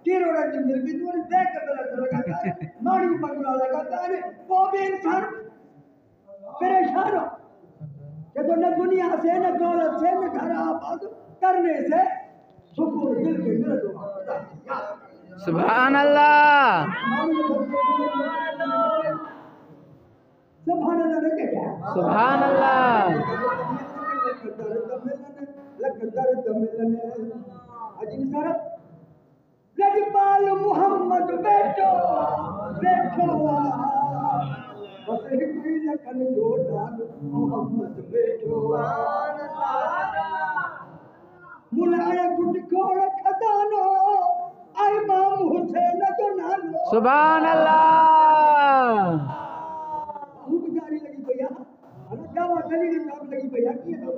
कीरोड़ा जिंदगी की तूने देख के बला लगाता है माड़ी पगला लगाता है वो भी इंसान परेशान हो कि तो न दुनिया से न दौलत से न घर आबाद करने से सुकून दिल के मिल दो सुभान अल्लाह सुभान अल्लाह ने क्या सुभान अल्लाह अजीब सर लजपाल मोहम्मद बैठो बैठो बस कोई लखन जो नाल मोहम्मद बैठो मुलाया गुट खोड़ खजानो इमाम हुसैन जो नालो सुभान अल्लाह हुकदारी लगी भैया अरे जावा गली में काम लगी भैया की है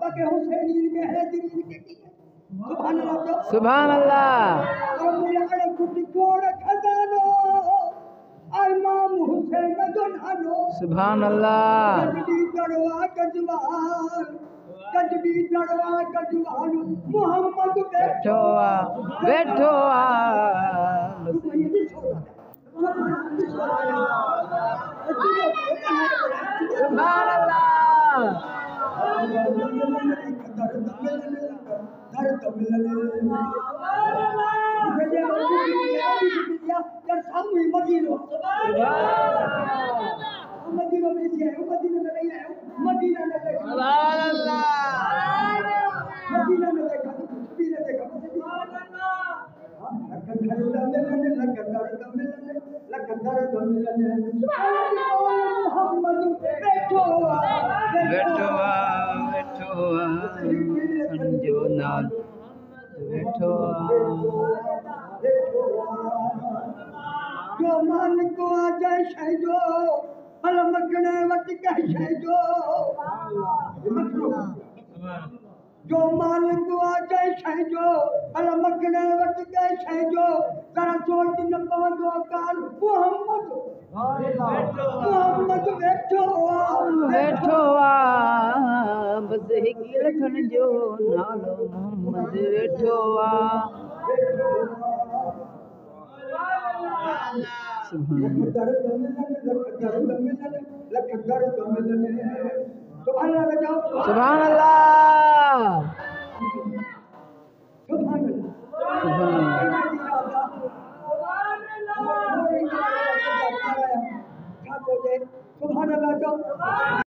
बाकी हुसैन इनके है दिन इनके की है सुभान अल्लाह सुभान अल्लाह और मुलाया गुट खोड़ खजानो इमाम हुसैन जो नालो सुभान अल्लाह गजबी दड़वा गजवान गजबी दड़वा गजवान मोहम्मद बैठो बैठो सुभान अल्लाह बैठो जो नाल बैठो जो मान को आ जाए शहजो हल मकने वट कह शहजो जो मान को आ जाए शहजो हल मकने वट कह शहजो जरा चोट न पवंदो काल मोहम्मद बैठो बैठो बस हिक लखन जो नालो मोहम्मद बैठो सुभान अल्लाह सुभान अल्लाह